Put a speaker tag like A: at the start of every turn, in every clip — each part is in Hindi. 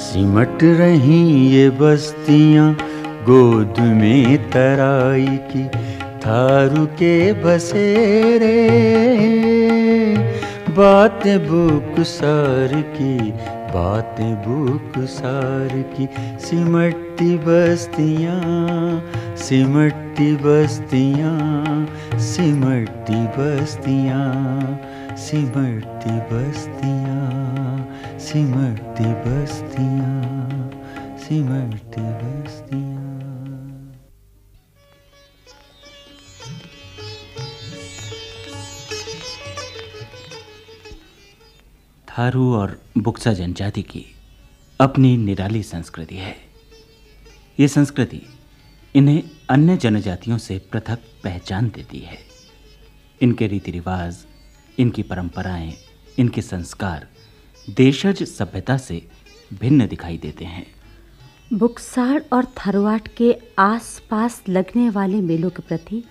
A: सिमट रही ये बस्तियां गोद में तराई की, थारू के बसेरे बातें बुकसार की, बातें बुकसार की। सिमटती बस्तियां, सिमटती बस्तियां, सिमटती बस्तियां, सिमटती बस्तियां, सिमटती बस्तियां, सिमटती बस्तियां।
B: थारू और बुक्सा जनजाति की अपनी निराली संस्कृति है। ये संस्कृति इन्हें अन्य जनजातियों से पृथक पहचान देती है। इनके रीति रिवाज, इनकी परंपराएं, इनके संस्कार देशज सभ्यता से भिन्न दिखाई देते हैं।
C: बुक्सार और थारूवाट के आसपास लगने वाले मेलों के प्रति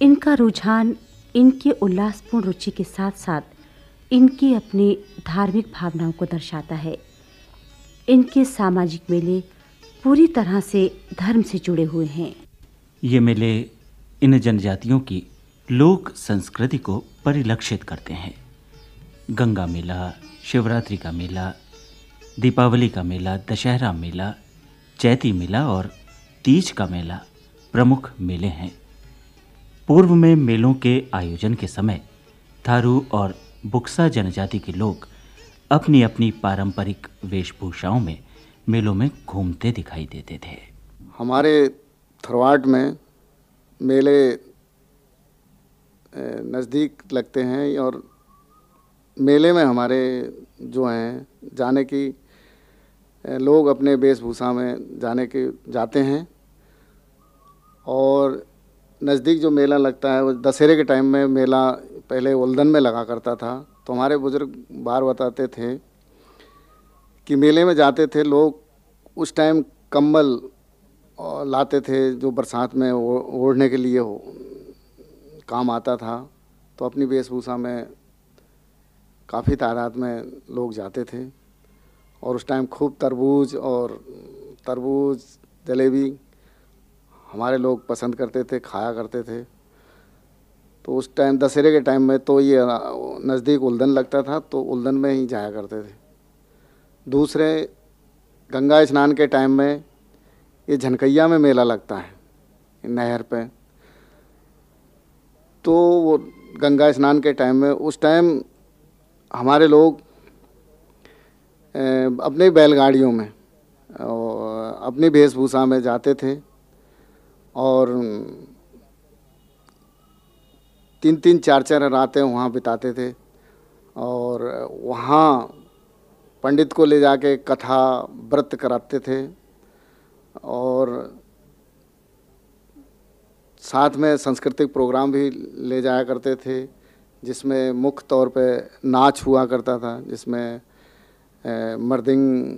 C: इनका रुझान इनकी उल्लासपूर्ण रुचि के साथ साथ इनकी अपनी धार्मिक भावनाओं को दर्शाता है। इनके सामाजिक मेले पूरी तरह से धर्म से जुड़े हुए हैं।
B: ये मेले इन जनजातियों की लोक संस्कृति को परिलक्षित करते हैं। गंगा मेला, शिवरात्रि का मेला, दीपावली का मेला, दशहरा मेला, चैती मेला और तीज का मेला प्रमुख मेले हैं। पूर्व में मेलों के आयोजन के समय थारू और बुक्सा जनजाति के लोग अपनी अपनी पारंपरिक वेशभूषाओं में मेलों में घूमते दिखाई देते थे।
D: हमारे थारूवाट में मेले नज़दीक लगते हैं और मेले में हमारे जो हैं जाने की लोग अपने वेशभूषा में जाते हैं। और नज़दीक जो मेला लगता है वो दशहरे के टाइम में मेला पहले उल्दन में लगा करता था। तो हमारे बुजुर्ग बार बताते थे कि मेले में जाते थे लोग, उस टाइम कंबल लाते थे जो बरसात में ओढ़ने के लिए काम आता था। तो अपनी वेशभूषा में काफ़ी तादाद में लोग जाते थे और उस टाइम खूब तरबूज जलेबी हमारे लोग पसंद करते थे, खाया करते थे। तो उस टाइम दशहरे के टाइम में तो ये नज़दीक उल्दन लगता था तो उल्दन में ही जाया करते थे। दूसरे गंगा स्नान के टाइम में ये झनकैया में मेला लगता है नहर पे। तो वो गंगा स्नान के टाइम में उस टाइम हमारे लोग अपने बैलगाड़ियों में अपनी वेशभूषा में जाते थे और 3-3, 4-4 रातें वहाँ बिताते थे। और वहाँ पंडित को ले जाके कथा व्रत कराते थे और साथ में सांस्कृतिक प्रोग्राम भी ले जाया करते थे, जिसमें मुख्य तौर पे नाच हुआ करता था, जिसमें मर्दिंग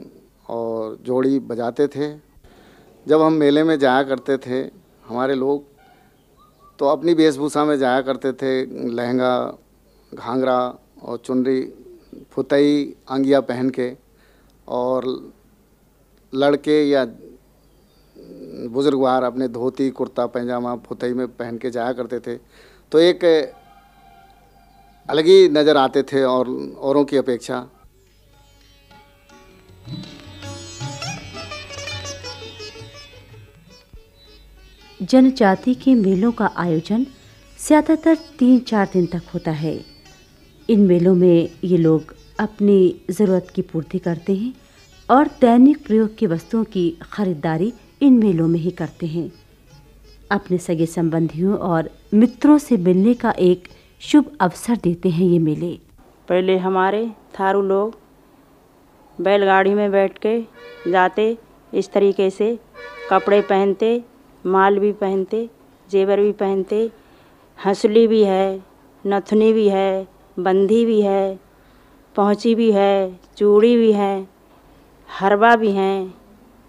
D: और जोड़ी बजाते थे। जब हम मेले में जाया करते थे हमारे लोग तो अपनी वेशभूषा में जाया करते थे, लहंगा, घाघरा और चुनरी, फुतई, अंगिया पहन के। और लड़के या बुजुर्गवार अपने धोती, कुर्ता, पैजामा, फुतई में पहन के जाया करते थे। तो एक अलग ही नज़र आते थे और औरों की अपेक्षा।
C: जनजाति के मेलों का आयोजन ज़्यादातर 3-4 दिन तक होता है। इन मेलों में ये लोग अपनी ज़रूरत की पूर्ति करते हैं और दैनिक प्रयोग की वस्तुओं की खरीदारी इन मेलों में ही करते हैं। अपने सगे संबंधियों और मित्रों से मिलने का एक शुभ अवसर देते हैं ये मेले।
E: पहले हमारे थारू लोग बैलगाड़ी में बैठ के जाते, इस तरीके से कपड़े पहनते, माल भी पहनते, जेवर भी पहनते, हंसली भी है, नथनी भी है, बंधी भी है, पहुँची भी है, चूड़ी भी है, हरवा भी हैं,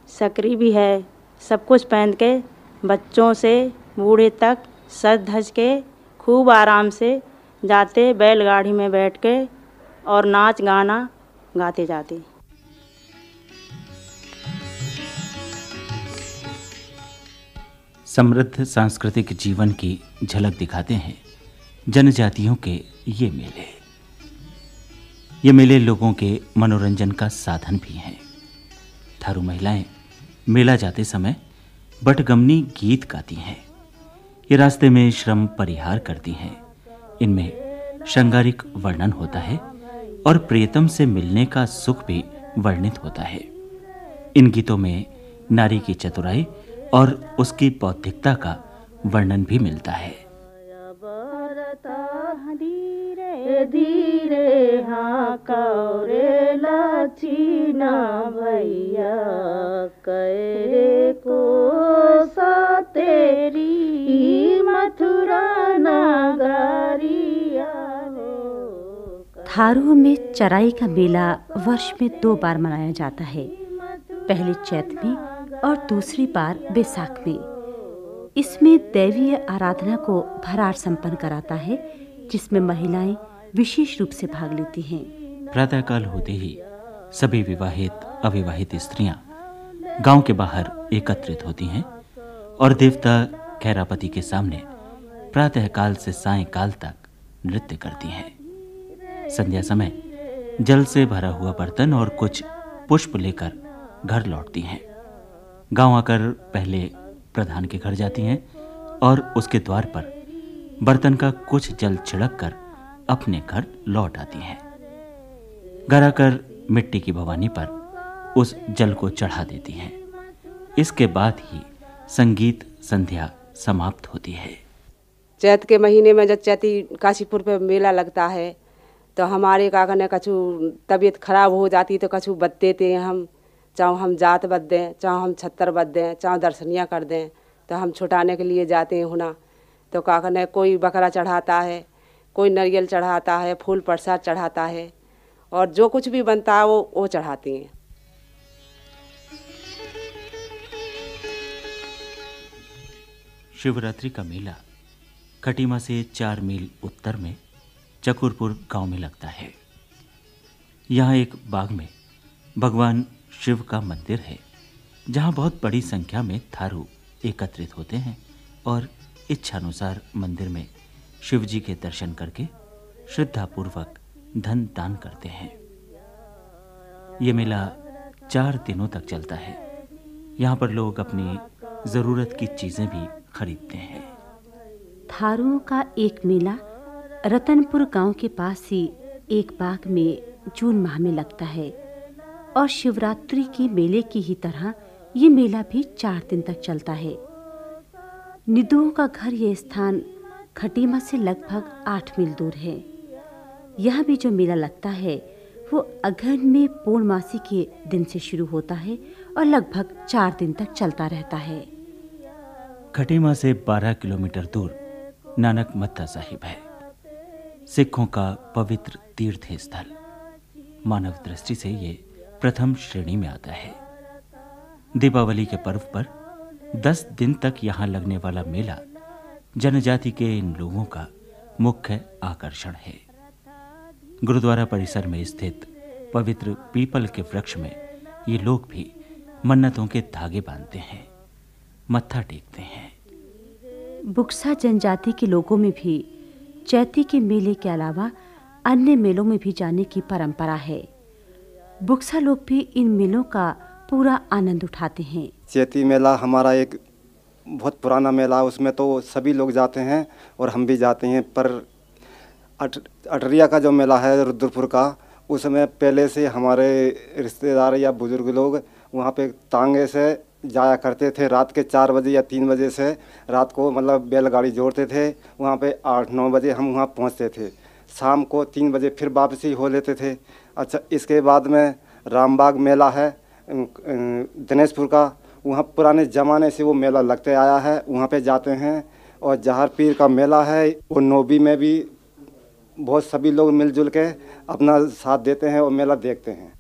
E: सकरी भी है। सब कुछ पहन के बच्चों से बूढ़े तक सज धज के खूब आराम से जाते, बैलगाड़ी में बैठ के और नाच गाना गाते जाते।
B: समृद्ध सांस्कृतिक जीवन की झलक दिखाते हैं जनजातियों के ये मेले। ये मेले लोगों के मनोरंजन का साधन भी हैं। थारू महिलाएं मेला जाते समय बटगमनी गीत गाती हैं। ये रास्ते में श्रम परिहार करती हैं। इनमें श्रृंगारिक वर्णन होता है और प्रियतम से मिलने का सुख भी वर्णित होता है। इन गीतों में नारी की चतुराई और उसकी बौद्धिकता का वर्णन भी मिलता है।
E: धीरे धीरे हाँ कौरे लचीना भैया करे को सा तेरी मथुरा नगरिया।
C: थारू में चराई का मेला वर्ष में 2 बार मनाया जाता है, पहले चैत में और दूसरी बार बैसाख में। इसमें दैवीय आराधना को भरार संपन्न कराता है, जिसमें महिलाएं विशेष रूप से भाग लेती हैं।
B: प्रातःकाल होते ही सभी विवाहित अविवाहित स्त्रियां गांव के बाहर एकत्रित होती हैं और देवता खैरापति के सामने प्रातःकाल से सायंकाल तक नृत्य करती हैं। संध्या समय जल से भरा हुआ बर्तन और कुछ पुष्प लेकर घर लौटती हैं। गांव आकर पहले प्रधान के घर जाती हैं और उसके द्वार पर बर्तन का कुछ जल छिड़क कर अपने घर लौट आती हैं। घर आकर मिट्टी की भवानी पर उस जल को चढ़ा देती हैं। इसके बाद ही संगीत संध्या समाप्त होती है।
F: चैत के महीने में जब चैती काशीपुर पे मेला लगता है तो हमारे का कहने कछु तबीयत खराब हो जाती तो कछु बद देते हैं हम, चाहे हम जात बद दें, चाहे हम छत्तर बद दें, चाहे दर्शनिया कर दें, तो हम छुटाने के लिए जाते हैं होना। तो का कहने कोई बकरा चढ़ाता है, कोई नारियल चढ़ाता है, फूल प्रसाद चढ़ाता है और जो कुछ भी बनता है वो चढ़ाती हैं।
B: शिवरात्रि का मेला खटीमा से 4 मील उत्तर में चकुरपुर गांव में लगता है। यहाँ एक बाग में भगवान शिव का मंदिर है, जहाँ बहुत बड़ी संख्या में थारू एकत्रित होते हैं और इच्छानुसार मंदिर में शिव जी के दर्शन करके श्रद्धापूर्वक धन दान करते हैं। ये मेला 4 दिनों तक चलता है। यहाँ पर लोग अपनी ज़रूरत की चीज़ें भी खरीदते हैं।
C: थारुओं का एक मेला रतनपुर गांव के पास ही एक बाग में जून माह में लगता है और शिवरात्रि के मेले की ही तरह ये मेला भी 4 दिन तक चलता है। निधुओं का घर यह स्थान खटीमा से लगभग 8 मील दूर है। यहाँ भी जो मेला लगता है वो अगहन में पूर्णमासी के दिन से शुरू होता है और लगभग 4 दिन तक चलता रहता है।
B: खटीमा से 12 किलोमीटर दूर नानक मत्था साहिब है, सिखों का पवित्र तीर्थ स्थल। मानव दृष्टि से ये प्रथम श्रेणी में आता है। दीपावली के पर्व पर 10 दिन तक यहाँ लगने वाला मेला जनजाति के इन लोगों का मुख्य आकर्षण है। गुरुद्वारा परिसर में स्थित पवित्र पीपल के वृक्ष में ये लोग भी मन्नतों के धागे बांधते हैं, मत्था टेकते हैं।
C: बुक्सा जनजाति के लोगों में भी चैती के मेले के अलावा अन्य मेलों में भी जाने की परंपरा है। बुक्सा लोग भी इन मेलों का पूरा आनंद उठाते हैं।
G: चैती मेला हमारा एक बहुत पुराना मेला, उसमें तो सभी लोग जाते हैं और हम भी जाते हैं। पर अटरिया का जो मेला है रुद्रपुर का, उसमें पहले से हमारे रिश्तेदार या बुजुर्ग लोग वहाँ पे तांगे से जाया करते थे। रात के 4 बजे या 3 बजे से रात को मतलब बैलगाड़ी जोड़ते थे। वहाँ पे 8-9 बजे हम वहाँ पहुँचते थे। शाम को 3 बजे फिर वापसी हो लेते थे। अच्छा, इसके बाद में रामबाग मेला है दिनेशपुर का, वहाँ पुराने ज़माने से वो मेला लगते आया है, वहाँ पे जाते हैं। और जहर पीर का मेला है, वो नोबी में भी बहुत सभी लोग मिलजुल के अपना साथ देते हैं और मेला देखते हैं।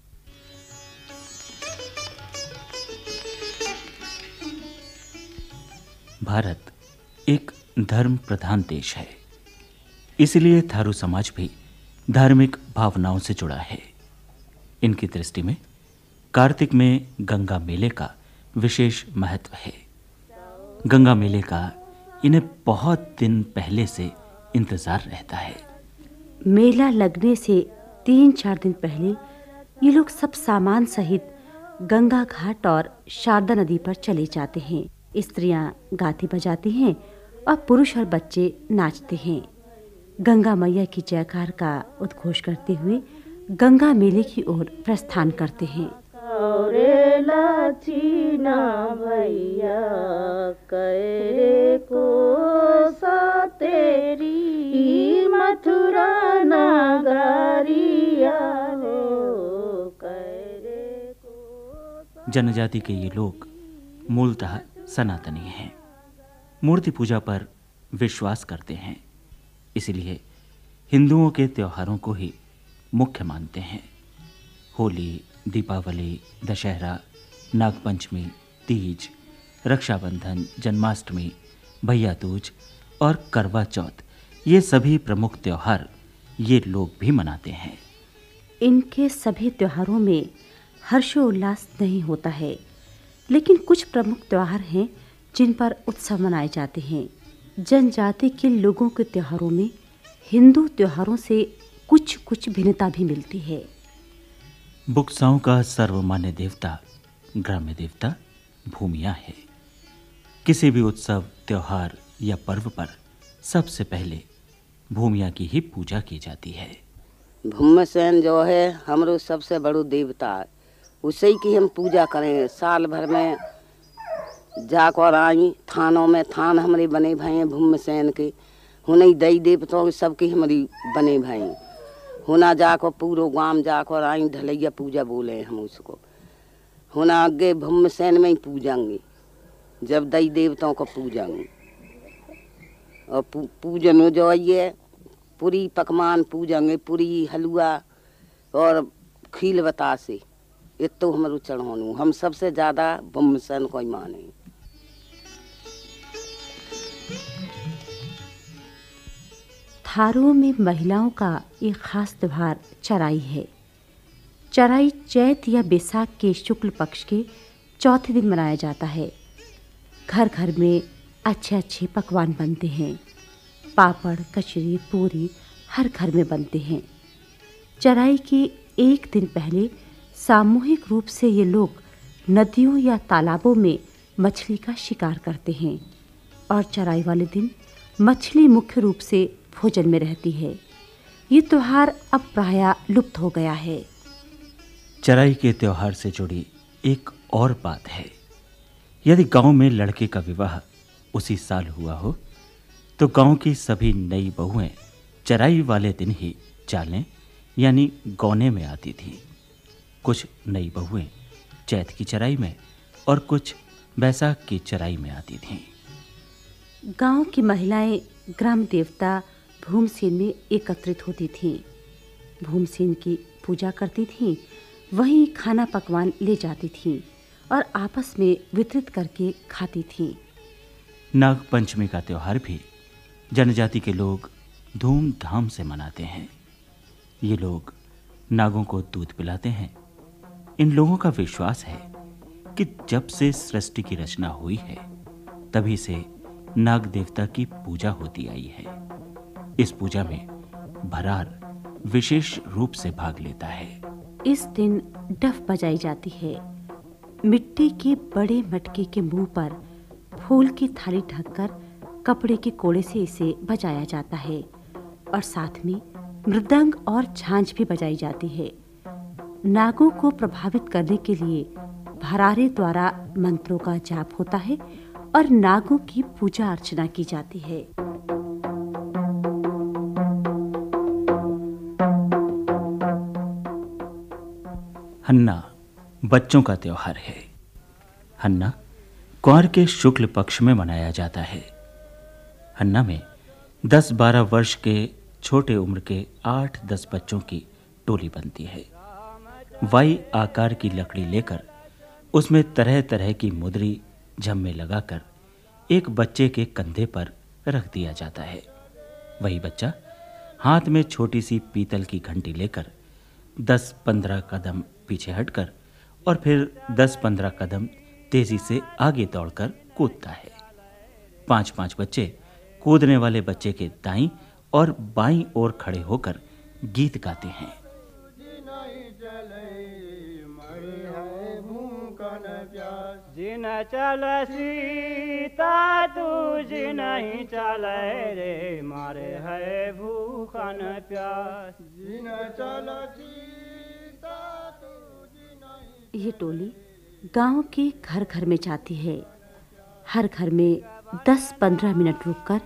B: भारत एक धर्म प्रधान देश है, इसलिए थारू समाज भी धार्मिक भावनाओं से जुड़ा है। इनकी दृष्टि में कार्तिक में गंगा मेले का विशेष महत्व है। गंगा मेले का इन्हें बहुत दिन पहले से इंतज़ार रहता है।
C: मेला लगने से 3-4 दिन पहले ये लोग सब सामान सहित गंगा घाट और शारदा नदी पर चले जाते हैं। स्त्रियां गाती बजाती हैं और पुरुष और बच्चे नाचते हैं। गंगा मैया की जयकार का उद्घोष करते हुए गंगा मेले की ओर प्रस्थान करते हैं।
E: भैया करे को सा तेरी मथुरा नगरिया हो करे को।
B: जनजाति के ये लोग मूलतः सनातनी हैं, मूर्ति पूजा पर विश्वास करते हैं, इसलिए हिंदुओं के त्योहारों को ही मुख्य मानते हैं। होली, दीपावली, दशहरा, नागपंचमी, तीज, रक्षाबंधन, जन्माष्टमी, भैया दूज और करवा चौथ, ये सभी प्रमुख त्योहार ये लोग भी मनाते हैं।
C: इनके सभी त्योहारों में हर्षोल्लास नहीं होता है, लेकिन कुछ प्रमुख त्योहार हैं जिन पर उत्सव मनाए जाते हैं। जनजाति के लोगों के त्योहारों में हिंदू त्योहारों से कुछ भिन्नता भी मिलती है।
B: बुक्साओं का सर्वमान्य देवता, ग्राम्य देवता भूमिया है। किसी भी उत्सव, त्योहार या पर्व पर सबसे पहले भूमिया की ही पूजा की जाती है।
H: भूमसेन जो है हमरो सबसे बड़ो देवता है, उसी की हम पूजा करें। साल भर में जाकर आई थानों में, थान हमारे बने भाई हैं भूमसेन के, हुनई दई देवताओं सबके हमारी बने भाई। हुना जाकर पूरो गांव जाकर आई, ढलैया पूजा बोले हम उसको। हुना आगे भूमसेन में ही पूजेंगे, जब दई देवताओं को पूजेंगे। और पूजन हो जो ये पूरी पकवान पूजेंगे, पूरी हलवा और खील बतासे, ये तो हमारू चढ़ानू। हम सबसे ज़्यादा भूमसेन को ही माने।
C: थारू में महिलाओं का एक खास त्योहार चराई है। चराई चैत या बैसाख के शुक्ल पक्ष के चौथे दिन मनाया जाता है। घर घर में अच्छे अच्छे पकवान बनते हैं। पापड़, कचरी, पूरी हर घर में बनते हैं। चराई के एक दिन पहले सामूहिक रूप से ये लोग नदियों या तालाबों में मछली का शिकार करते हैं और चराई वाले दिन मछली मुख्य रूप से भोजन में रहती है। ये त्योहार अब प्रायः लुप्त हो गया है।
B: चराई के त्योहार से जुड़ी एक और बात है। यदि गांव में लड़के का विवाह उसी साल हुआ हो तो गांव की सभी नई बहुएं चराई वाले दिन ही चालने यानी गौने में आती थी। कुछ नई बहुएं चैत की चराई में और कुछ बैसाख की चराई में आती थीं।
C: गांव की महिलाएं ग्राम देवता भूमसेन में एकत्रित होती थीं। भूमसेन की पूजा करती थीं, वहीं खाना पकवान ले जाती थीं और आपस में वितरित करके खाती थीं।
B: नागपंचमी का त्योहार भी जनजाति के लोग धूमधाम से मनाते हैं। ये लोग नागों को दूध पिलाते हैं। इन लोगों का विश्वास है कि जब से सृष्टि की रचना हुई है तभी से नाग देवता की पूजा होती आई है। इस पूजा में भरार विशेष रूप से भाग लेता है।
C: इस दिन डफ बजाई जाती है। मिट्टी के बड़े मटके के मुंह पर फूल की थाली ढककर कपड़े के कोड़े से इसे बजाया जाता है और साथ में मृदंग और झांझ भी बजाई जाती है। नागों को प्रभावित करने के लिए भरारे द्वारा मंत्रों का जाप होता है और नागों की पूजा अर्चना की जाती है।
B: हन्ना बच्चों का त्योहार है। हन्ना कुंवर के शुक्ल पक्ष में मनाया जाता है। हन्ना में 10-12 वर्ष के छोटे उम्र के 8-10 बच्चों की टोली बनती है। वाई आकार की लकड़ी लेकर उसमें तरह तरह की मुद्री झम्मे लगाकर एक बच्चे के कंधे पर रख दिया जाता है। वही बच्चा हाथ में छोटी सी पीतल की घंटी लेकर 10-15 कदम पीछे हटकर और फिर 10-15 कदम तेजी से आगे दौड़कर कूदता है। 5-5 बच्चे कूदने वाले बच्चे के दाईं और बाईं ओर खड़े होकर गीत गाते हैं।
I: जिन चल सीता तुझ नहीं चले रे, मारे है भूखन प्यास। जिन चल सीता तुझ नहीं।
C: ये टोली गांव के घर घर में जाती है। हर घर में 10-15 मिनट रुककर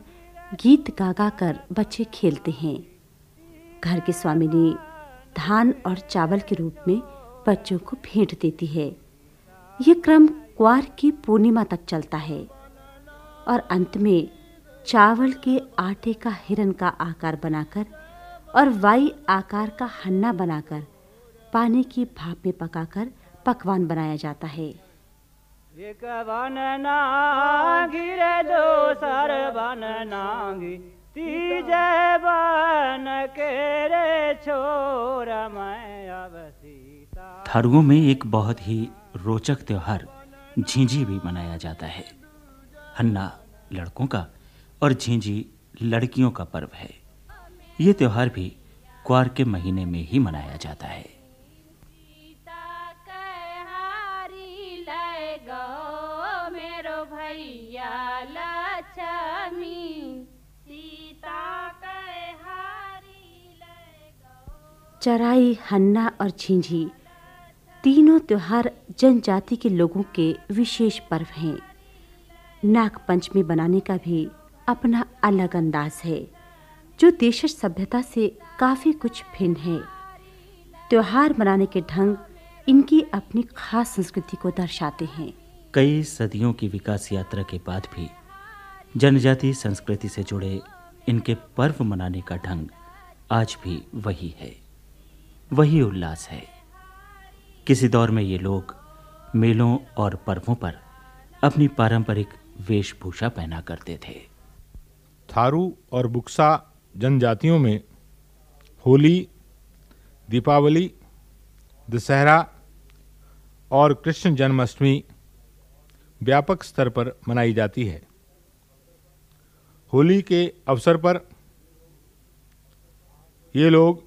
C: गीत गा गा कर बच्चे खेलते हैं। घर की स्वामिनी धान और चावल के रूप में बच्चों को भेंट देती है। ये क्रम क्वार की पूर्णिमा तक चलता है और अंत में चावल के आटे का हिरन का आकार बनाकर और वाई आकार का हन्ना बनाकर पानी की भाप में पकाकर पकवान बनाया जाता है।
I: एक बन नांगी रे दोसर बन नांगी, तीजे बन के रे छोर मैं अब सीता।
B: थारुओं में एक बहुत ही रोचक त्योहार झींझी भी मनाया जाता है। हन्ना लड़कों का और झींझी लड़कियों का पर्व है। ये त्योहार भी क्वार के महीने में ही मनाया जाता है।
C: चराई, हन्ना और झींझी तीनों त्योहार जनजाति के लोगों के विशेष पर्व हैं। नाग पंचमी बनाने का भी अपना अलग अंदाज है, जो देशज सभ्यता से काफ़ी कुछ भिन्न है। त्योहार मनाने के ढंग इनकी अपनी खास संस्कृति को दर्शाते हैं।
B: कई सदियों की विकास यात्रा के बाद भी जनजाति संस्कृति से जुड़े इनके पर्व मनाने का ढंग आज भी वही है, वही उल्लास है। किसी दौर में ये लोग मेलों और पर्वों पर अपनी पारंपरिक वेशभूषा पहना करते थे।
J: थारू और बुक्सा जनजातियों में होली, दीपावली, दशहरा और कृष्ण जन्माष्टमी व्यापक स्तर पर मनाई जाती है। होली के अवसर पर ये लोग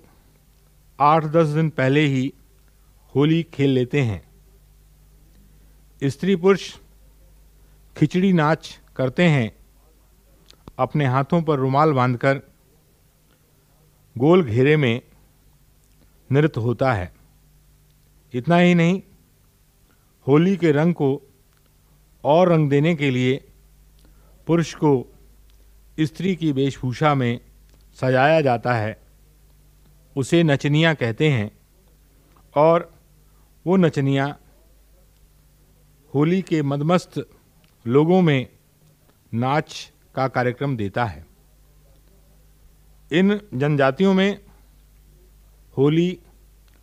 J: 8-10 दिन पहले ही होली खेल लेते हैं। स्त्री पुरुष खिचड़ी नाच करते हैं। अपने हाथों पर रुमाल बांधकर गोल घेरे में नृत्य होता है। इतना ही नहीं, होली के रंग को और रंग देने के लिए पुरुष को स्त्री की वेशभूषा में सजाया जाता है। उसे नचनियाँ कहते हैं और वो नचनियाँ होली के मदमस्त लोगों में नाच का कार्यक्रम देता है। इन जनजातियों में होली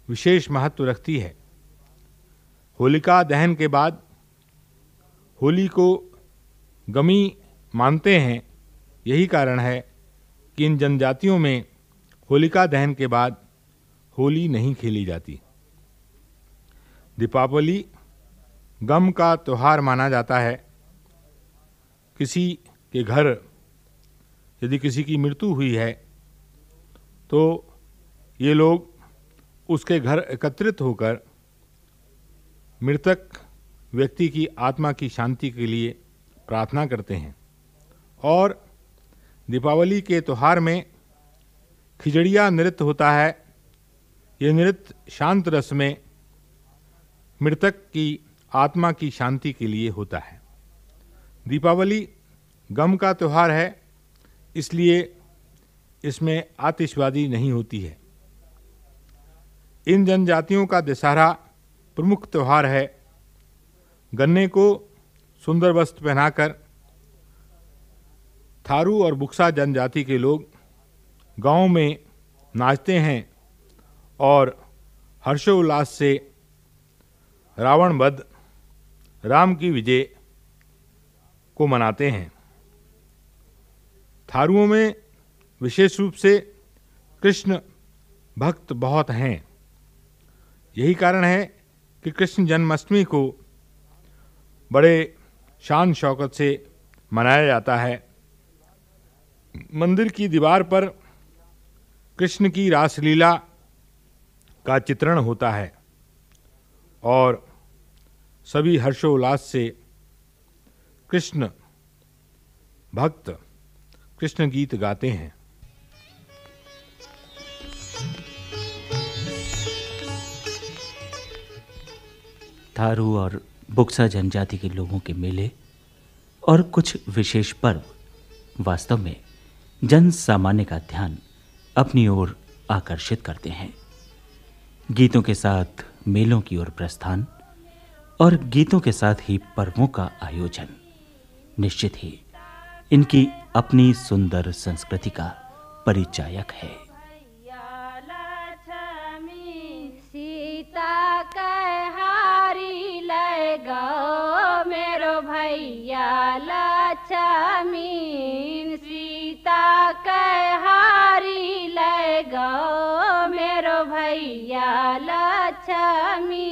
J: विशेष महत्व रखती है। होलिका दहन के बाद होली को गमी मानते हैं। यही कारण है कि इन जनजातियों में होलिका दहन के बाद होली नहीं खेली जाती। दीपावली गम का त्यौहार माना जाता है। किसी के घर यदि किसी की मृत्यु हुई है तो ये लोग उसके घर एकत्रित होकर मृतक व्यक्ति की आत्मा की शांति के लिए प्रार्थना करते हैं। और दीपावली के त्यौहार में खिजड़िया नृत्य होता है। ये नृत्य शांत रस में मृतक की आत्मा की शांति के लिए होता है। दीपावली गम का त्यौहार है, इसलिए इसमें आतिशबाजी नहीं होती है। इन जनजातियों का दशहरा प्रमुख त्यौहार है। गन्ने को सुंदर वस्त्र पहनाकर थारू और बुक्सा जनजाति के लोग गांव में नाचते हैं और हर्षोल्लास से रावण वध, राम की विजय को मनाते हैं। थारुओं में विशेष रूप से कृष्ण भक्त बहुत हैं। यही कारण है कि कृष्ण जन्माष्टमी को बड़े शान शौकत से मनाया जाता है। मंदिर की दीवार पर कृष्ण की रासलीला का चित्रण होता है और सभी हर्षोल्लास से कृष्ण भक्त कृष्ण गीत गाते हैं।
B: थारू और बुक्सा जनजाति के लोगों के मेले और कुछ विशेष पर्व वास्तव में जन सामान्य का ध्यान अपनी ओर आकर्षित करते हैं। गीतों के साथ मेलों की ओर प्रस्थान और गीतों के साथ ही पर्वों का आयोजन निश्चित ही इनकी अपनी सुंदर संस्कृति का परिचायक है।
K: सीता कहारी ले गो मेरो भैया लक्ष्मी, सीता कहारी ले गो मेरो भैया लक्ष्मी।